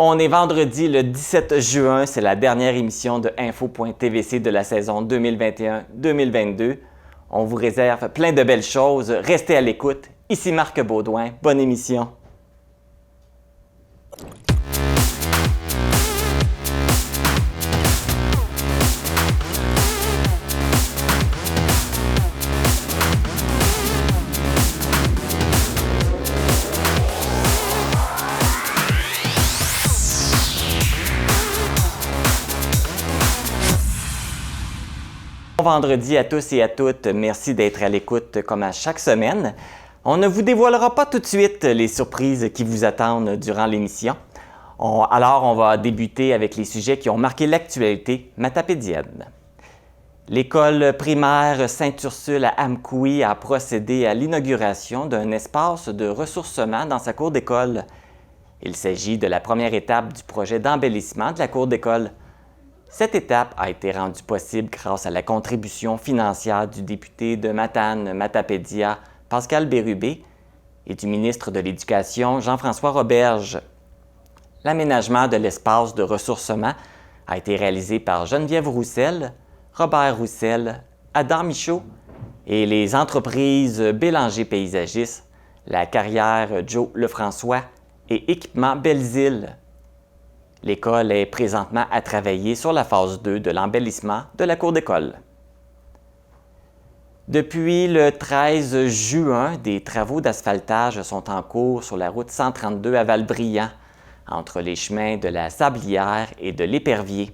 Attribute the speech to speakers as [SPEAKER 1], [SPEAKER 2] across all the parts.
[SPEAKER 1] On est vendredi le 17 juin, c'est la dernière émission de Info.tvc de la saison 2021-2022. On vous réserve plein de belles choses. Restez à l'écoute. Ici Marc Baudouin. Bonne émission. Bon vendredi à tous et à toutes. Merci d'être à l'écoute comme à chaque semaine. On ne vous dévoilera pas tout de suite les surprises qui vous attendent durant l'émission. Alors, on va débuter avec les sujets qui ont marqué l'actualité matapédienne. L'école primaire Sainte-Ursule à Amkoui a procédé à l'inauguration d'un espace de ressourcement dans sa cour d'école. Il s'agit de la première étape du projet d'embellissement de la cour d'école. Cette étape a été rendue possible grâce à la contribution financière du député de Matane-Matapédia, Pascal Bérubé, et du ministre de l'Éducation, Jean-François Roberge. L'aménagement de l'espace de ressourcement a été réalisé par Geneviève Roussel, Robert Roussel, Adam Michaud et les entreprises Bélanger Paysagistes, la carrière Joe Lefrançois et Équipement Belles-Îles. L'école est présentement à travailler sur la phase 2 de l'embellissement de la cour d'école. Depuis le 13 juin, des travaux d'asphaltage sont en cours sur la route 132 à Valbriand, entre les chemins de la Sablière et de l'Épervier.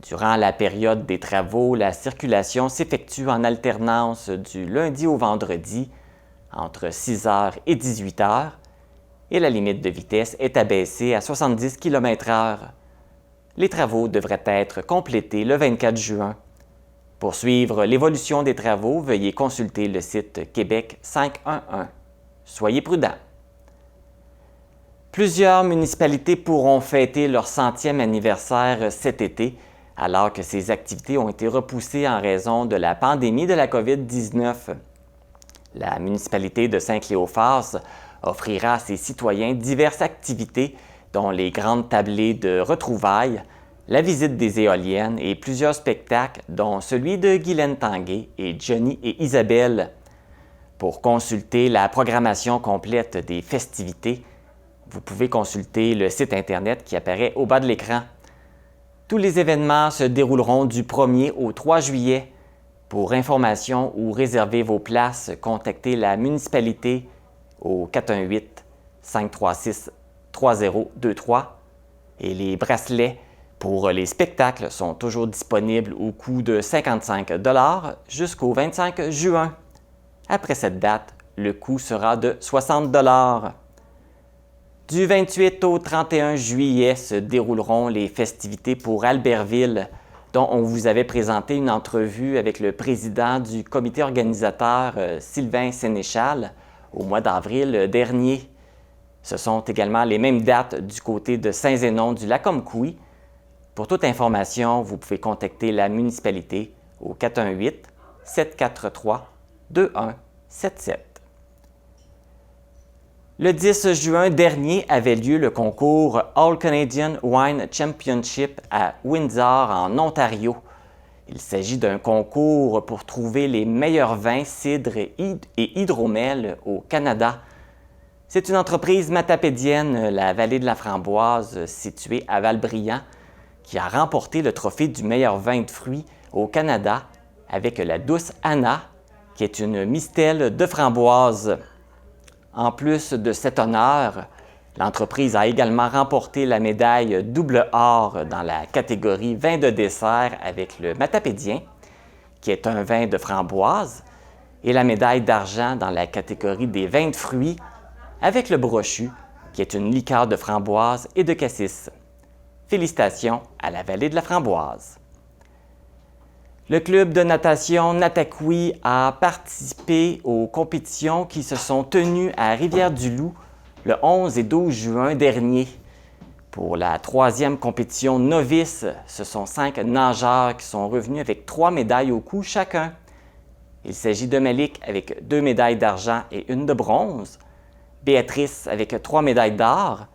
[SPEAKER 1] Durant la période des travaux, la circulation s'effectue en alternance du lundi au vendredi entre 6h et 18h, et la limite de vitesse est abaissée à 70 km/h. Les travaux devraient être complétés le 24 juin. Pour suivre l'évolution des travaux, veuillez consulter le site Québec 511. Soyez prudents. Plusieurs municipalités pourront fêter leur 100e anniversaire cet été, alors que ces activités ont été repoussées en raison de la pandémie de la COVID-19. La municipalité de Saint-Cléophas offrira à ses citoyens diverses activités, dont les grandes tablées de retrouvailles, la visite des éoliennes et plusieurs spectacles, dont celui de Guylaine Tanguay et Johnny et Isabelle. Pour consulter la programmation complète des festivités, vous pouvez consulter le site Internet qui apparaît au bas de l'écran. Tous les événements se dérouleront du 1er au 3 juillet. Pour information ou réserver vos places, contactez la municipalité au 418-536-3023 et les bracelets pour les spectacles sont toujours disponibles au coût de 55 $ jusqu'au 25 juin. Après cette date, le coût sera de 60 $. Du 28 au 31 juillet se dérouleront les festivités pour Albertville, dont on vous avait présenté une entrevue avec le président du comité organisateur, Sylvain Sénéchal, au mois d'avril dernier. Ce sont également les mêmes dates du côté de Saint-Zénon-du-Lac-Amkoui. Pour toute information, vous pouvez contacter la municipalité au 418-743-2177. Le 10 juin dernier avait lieu le concours All Canadian Wine Championship à Windsor, en Ontario. Il s'agit d'un concours pour trouver les meilleurs vins, cidres et hydromel au Canada. C'est une entreprise matapédienne, la Vallée de la Framboise, située à Valbriand, qui a remporté le trophée du meilleur vin de fruits au Canada avec la Douce Anna, qui est une mistelle de framboise. En plus de cet honneur, l'entreprise a également remporté la médaille double or dans la catégorie vin de dessert avec le Matapédien, qui est un vin de framboise, et la médaille d'argent dans la catégorie des vins de fruits avec le Brochu, qui est une liqueur de framboise et de cassis. Félicitations à la Vallée de la Framboise. Le club de natation Natakoui a participé aux compétitions qui se sont tenues à Rivière-du-Loup le 11 et 12 juin dernier. Pour la 3e compétition novice, ce sont 5 nageurs qui sont revenus avec 3 médailles au cou chacun. Il s'agit de Malik avec 2 médailles d'argent et 1 de bronze, Béatrice avec 3 médailles d'or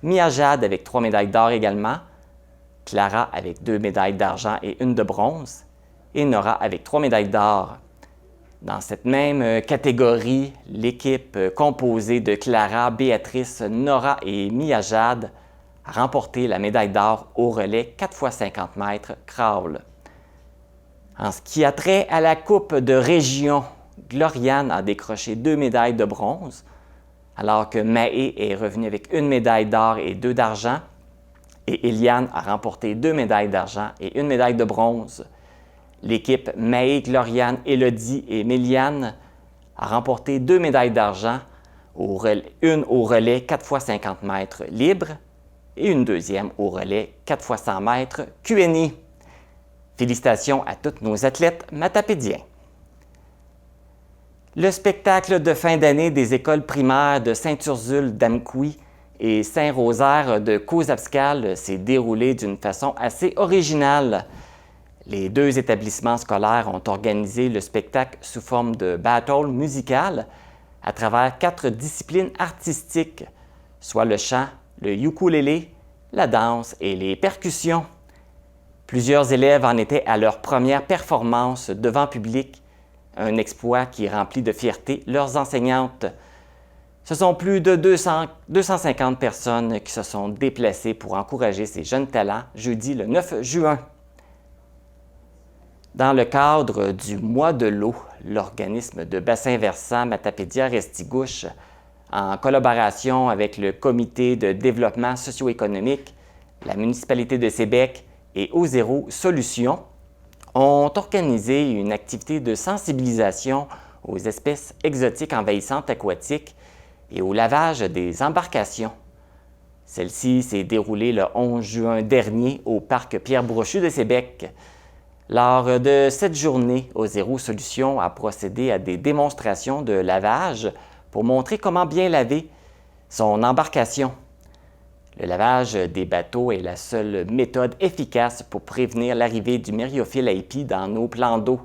[SPEAKER 1] Mia Jade avec 3 médailles d'or également, Clara avec 2 médailles d'argent et 1 de bronze, et Nora avec 3 médailles d'or. Dans cette même catégorie, l'équipe composée de Clara, Béatrice, Nora et Mia Jade a remporté la médaille d'or au relais 4 x 50 mètres crawl. En ce qui a trait à la Coupe de région, Gloriane a décroché 2 médailles de bronze, alors que Mahé est revenue avec 1 médaille d'or et 2 d'argent, et Eliane a remporté 2 médailles d'argent et 1 médaille de bronze. L'équipe Mahé, Gloriane, Élodie et Méliane a remporté 2 médailles d'argent, une au relais 4 x 50 mètres libre et une deuxième au relais 4 x 100 mètres QNI. Félicitations à tous nos athlètes matapédiens. Le spectacle de fin d'année des écoles primaires de Saint-Ursule d'Amqui et Saint-Rosaire de Cozapscal s'est déroulé d'une façon assez originale. Les 2 établissements scolaires ont organisé le spectacle sous forme de battle musical à travers 4 disciplines artistiques, soit le chant, le ukulélé, la danse et les percussions. Plusieurs élèves en étaient à leur première performance devant public, un exploit qui remplit de fierté leurs enseignantes. Ce sont plus de 250 personnes qui se sont déplacées pour encourager ces jeunes talents jeudi le 9 juin. Dans le cadre du Mois de l'eau, l'organisme de bassin versant Matapédia-Restigouche, en collaboration avec le Comité de développement socio-économique, la municipalité de Sébec et O0 Solutions, ont organisé une activité de sensibilisation aux espèces exotiques envahissantes aquatiques et au lavage des embarcations. Celle-ci s'est déroulée le 11 juin dernier au parc Pierre-Brochu de Sébec. Lors de cette journée, O0 Solutions a procédé à des démonstrations de lavage pour montrer comment bien laver son embarcation. Le lavage des bateaux est la seule méthode efficace pour prévenir l'arrivée du myriophile à épi dans nos plans d'eau.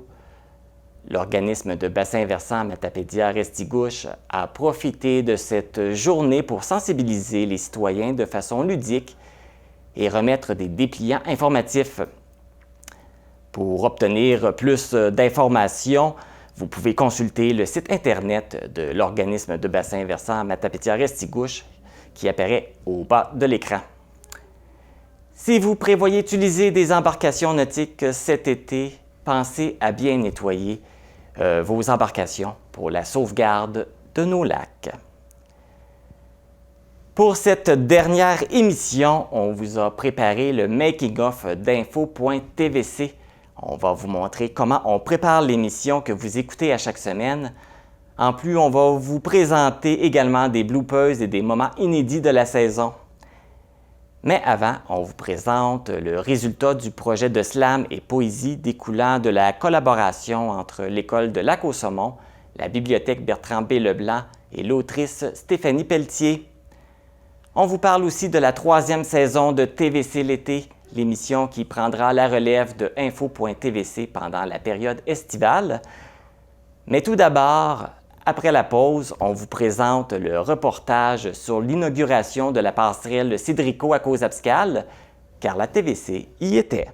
[SPEAKER 1] L'organisme de bassin versant Matapédia-Restigouche a profité de cette journée pour sensibiliser les citoyens de façon ludique et remettre des dépliants informatifs. Pour obtenir plus d'informations, vous pouvez consulter le site Internet de l'organisme de bassin versant Matapédia-Restigouche qui apparaît au bas de l'écran. Si vous prévoyez utiliser des embarcations nautiques cet été, pensez à bien nettoyer vos embarcations pour la sauvegarde de nos lacs. Pour cette dernière émission, on vous a préparé le making-of d'info.tvc. On va vous montrer comment on prépare l'émission que vous écoutez à chaque semaine. En plus, on va vous présenter également des bloopers et des moments inédits de la saison. Mais avant, on vous présente le résultat du projet de slam et poésie découlant de la collaboration entre l'École de Lac-au-Saumon, la Bibliothèque Bertrand B. Leblanc et l'autrice Stéphanie Pelletier. On vous parle aussi de la 3e saison de TVC l'été, l'émission qui prendra la relève de info.tvc pendant la période estivale. Mais tout d'abord, après la pause, on vous présente le reportage sur l'inauguration de la passerelle Cédrico à Cozapscal, car la TVC y était.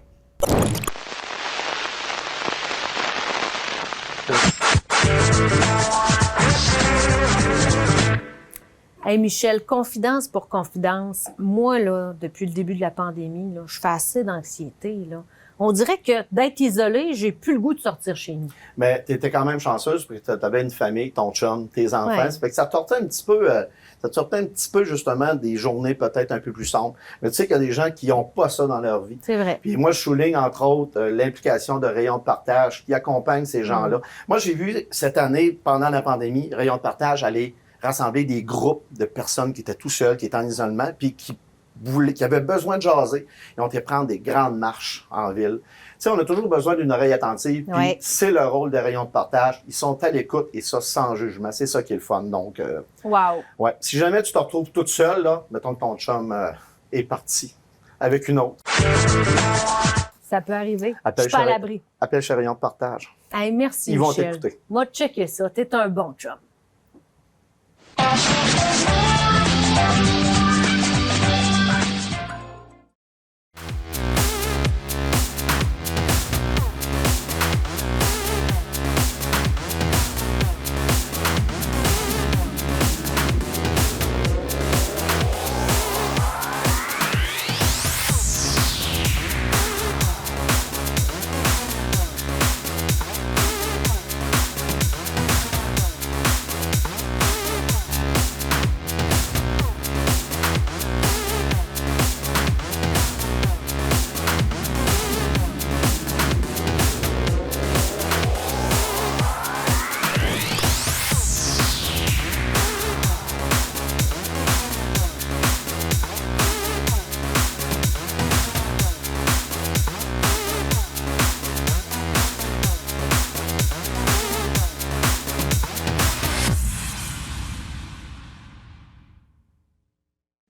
[SPEAKER 2] Hey Michel, confidence pour confidence, moi, là, depuis le début de la pandémie, là, je fais assez d'anxiété, là. On dirait que d'être isolée, j'ai plus le goût de sortir chez nous.
[SPEAKER 3] Mais tu étais quand même chanceuse parce que tu avais une famille, ton chum, tes enfants.
[SPEAKER 2] Ouais.
[SPEAKER 3] Ça fait que ça te sortait un petit peu, justement des journées peut-être un peu plus sombres. Mais tu sais qu'il y a des gens qui n'ont pas ça dans leur vie.
[SPEAKER 2] C'est vrai.
[SPEAKER 3] Puis moi, je souligne entre autres l'implication de Rayons de partage qui accompagne ces gens-là. Moi, j'ai vu cette année, pendant la pandémie, Rayons de partage aller rassembler des groupes de personnes qui étaient tout seuls, qui étaient en isolement, puis qui avaient besoin de jaser. Ils ont été prendre des grandes marches en ville. Tu sais, on a toujours besoin d'une oreille attentive, puis
[SPEAKER 2] Ouais.
[SPEAKER 3] c'est le rôle des Rayons de partage. Ils sont à l'écoute, et ça, sans jugement. C'est ça qui est le fun. Donc,
[SPEAKER 2] Wow.
[SPEAKER 3] ouais. Si jamais tu te retrouves toute seule, là, mettons que ton chum est parti avec une autre.
[SPEAKER 2] Ça peut arriver.
[SPEAKER 3] Appelle
[SPEAKER 2] Je suis pas à
[SPEAKER 3] chez-
[SPEAKER 2] l'abri.
[SPEAKER 3] Appelle chez Rayons de partage.
[SPEAKER 2] Hey, merci,
[SPEAKER 3] Ils vont
[SPEAKER 2] Michel.
[SPEAKER 3] t'écouter.
[SPEAKER 2] Moi, checker ça. T'es un bon chum.